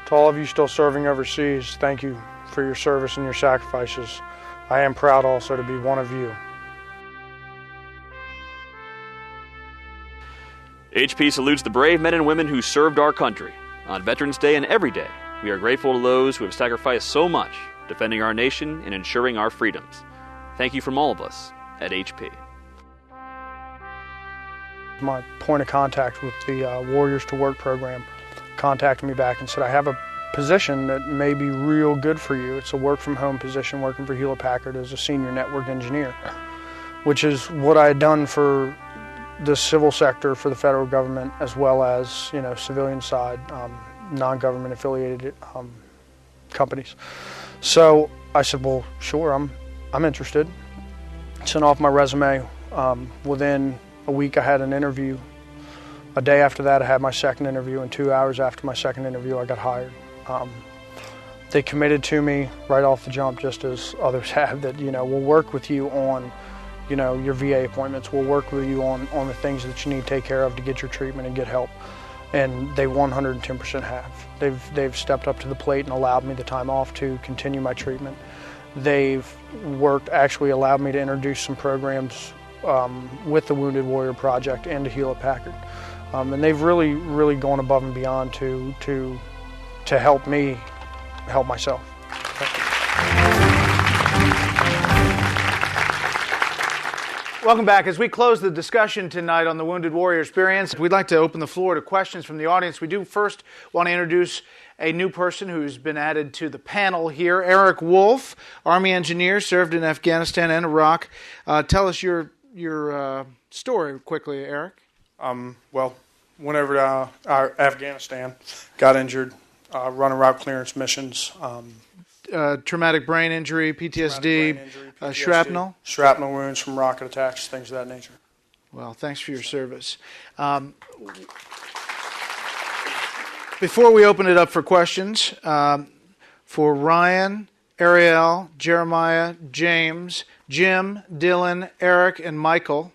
To all of you still serving overseas, thank you for your service and your sacrifices. I am proud also to be one of you. HP salutes the brave men and women who served our country. On Veterans Day and every day, we are grateful to those who have sacrificed so much, defending our nation and ensuring our freedoms. Thank you from all of us at HP. My point of contact with the Warriors to Work program contacted me back and said, I have a position that may be real good for you. It's a work-from-home position working for Hewlett-Packard as a senior network engineer, which is what I had done for the civil sector for the federal government, as well as, civilian side, non-government affiliated companies. So I said, well, sure, I'm interested. Sent off my resume. Within a week I had an interview. A day after that I had my second interview, and 2 hours after my second interview I got hired. They committed to me right off the jump, just as others have, that we'll work with you on your VA appointments. We'll work with you on the things that you need to take care of to get your treatment and get help. And they 110% have. They've stepped up to the plate and allowed me the time off to continue my treatment. They've actually allowed me to introduce some programs with the Wounded Warrior Project and to Hewlett-Packard. And they've really, really gone above and beyond to help me help myself. Welcome back. As we close the discussion tonight on the Wounded Warrior Experience, we'd like to open the floor to questions from the audience. We do first want to introduce a new person who's been added to the panel here. Eric Wolf, Army engineer, served in Afghanistan and Iraq. Tell us your story quickly, Eric. Well, went over to Afghanistan, got injured, running route clearance missions. Traumatic brain injury, PTSD, shrapnel? Shrapnel wounds from rocket attacks, things of that nature. Well, thanks for your service. Before we open it up for questions, for Ryan, Ariel, Jeremiah, James, Jim, Dylan, Eric, and Michael.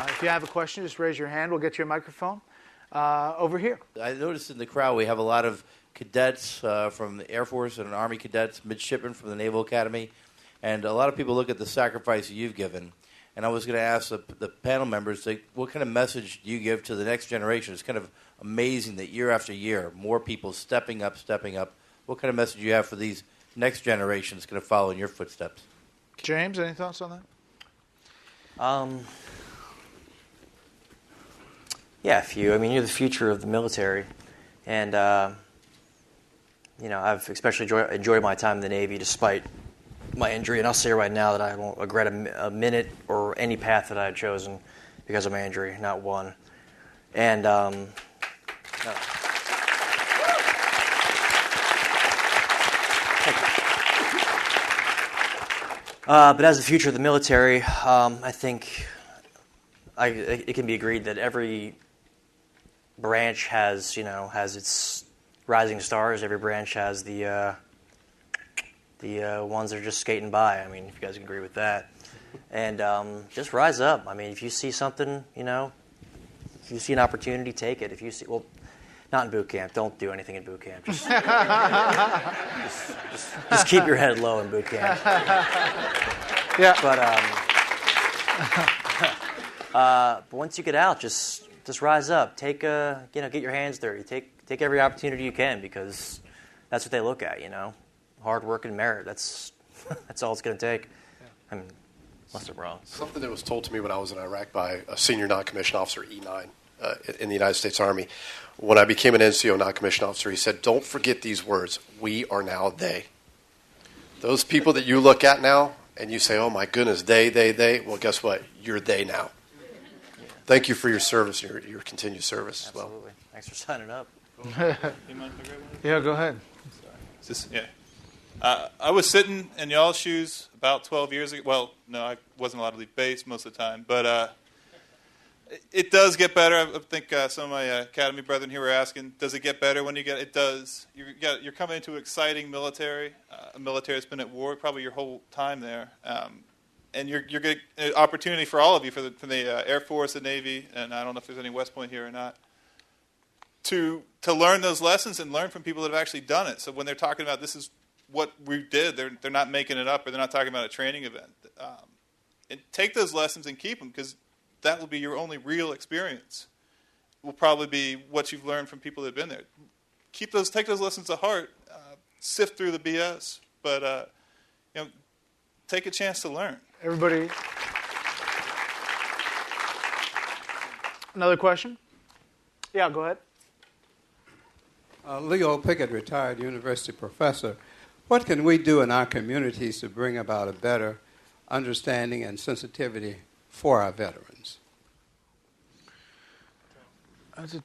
If you have a question, just raise your hand. We'll get you a microphone. Over here. I noticed in the crowd we have a lot of cadets from the Air Force and Army cadets, midshipmen from the Naval Academy, and a lot of people look at the sacrifice you've given. And I was going to ask the panel members, what kind of message do you give to the next generation? It's kind of amazing that year after year, more people stepping up. What kind of message do you have for these next generations going to follow in your footsteps? James, any thoughts on that? Yeah, a few. I mean, you're the future of the military, and I've especially enjoyed my time in the Navy despite my injury. And I'll say right now that I won't regret a minute or any path that I had chosen because of my injury, not one. And but as the future of the military, I think it can be agreed that every branch has its rising stars. Every branch has the ones that are just skating by. I mean, if you guys agree with that. And just rise up. I mean, if you see something, if you see an opportunity, take it. If you see, not in boot camp. Don't do anything in boot camp. Just keep your head low in boot camp. Yeah. But once you get out, just rise up. Get your hands dirty. Take every opportunity you can, because that's what they look at. Hard work and merit. That's all it's going to take. Yeah. I mean, unless I'm wrong. Something that was told to me when I was in Iraq by a senior non-commissioned officer, E9, in the United States Army. When I became an NCO non-commissioned officer, he said, "Don't forget these words. We are now they." Those people that you look at now and you say, "Oh my goodness, they." Well, guess what? You're they now. Thank you for your service, your continued service as well. Absolutely. Thanks for signing up. Yeah, go ahead. I was sitting in y'all's shoes about 12 years ago. Well, no, I wasn't allowed to leave base most of the time. But it does get better. I think some of my academy brethren here were asking, does it get better when you get it? Does. You're coming into an exciting military, a military that's been at war probably your whole time there. and you're getting an opportunity for all of you, from the Air Force, the Navy, and I don't know if there's any West Point here or not, to learn those lessons and learn from people that have actually done it. So when they're talking about this is what we did, they're not making it up, or they're not talking about a training event. And take those lessons and keep them, because that will be your only real experience. Will probably be what you've learned from people that have been there. Take those lessons to heart. Sift through the BS, but take a chance to learn. Everybody. Another question? Yeah, go ahead. Leo Pickett, retired university professor. What can we do in our communities to bring about a better understanding and sensitivity for our veterans? That's an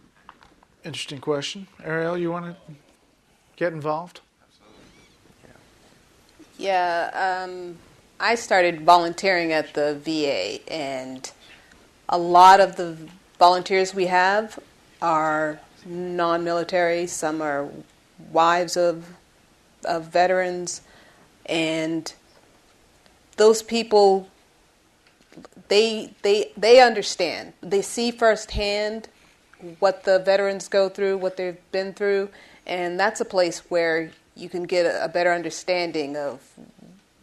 interesting question. Ariel, you want to get involved? Yeah, I started volunteering at the VA, and a lot of the volunteers we have are non-military. Some are wives of veterans, and those people, they understand. They see firsthand what the veterans go through, what they've been through, and that's a place where you can get a better understanding of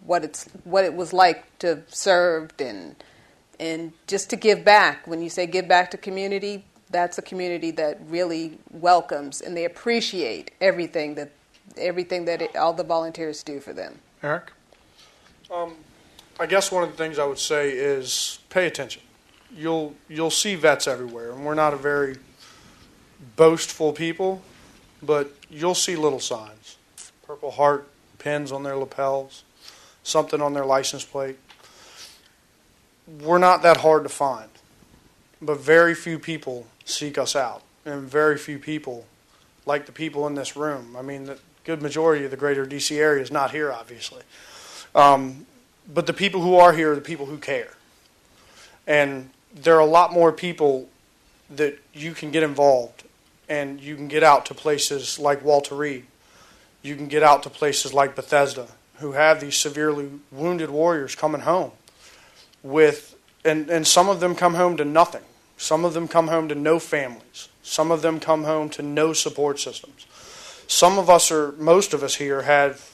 what it was like to have served and just to give back. When you say give back to community, that's a community that really welcomes and they appreciate everything that all the volunteers do for them. Eric? I guess one of the things I would say is pay attention. You'll see vets everywhere, and we're not a very boastful people, but you'll see little signs. Purple Heart pins on their lapels, something on their license plate. We're not that hard to find, but very few people seek us out, and very few people, like the people in this room. I mean, the good majority of the greater D.C. area is not here, obviously. But the people who are here are the people who care. And there are a lot more people that you can get involved, and you can get out to places like Walter Reed. You can get out to places like Bethesda, who have these severely wounded warriors coming home with, and some of them come home to nothing. Some of them come home to no families. Some of them come home to no support systems. Most of us here have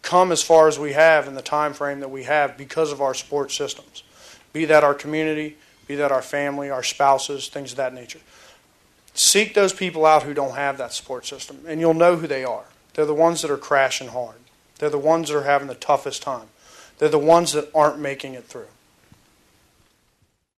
come as far as we have in the time frame that we have because of our support systems, be that our community, be that our family, our spouses, things of that nature. Seek those people out who don't have that support system, and you'll know who they are. They're the ones that are crashing hard. They're the ones that are having the toughest time. They're the ones that aren't making it through.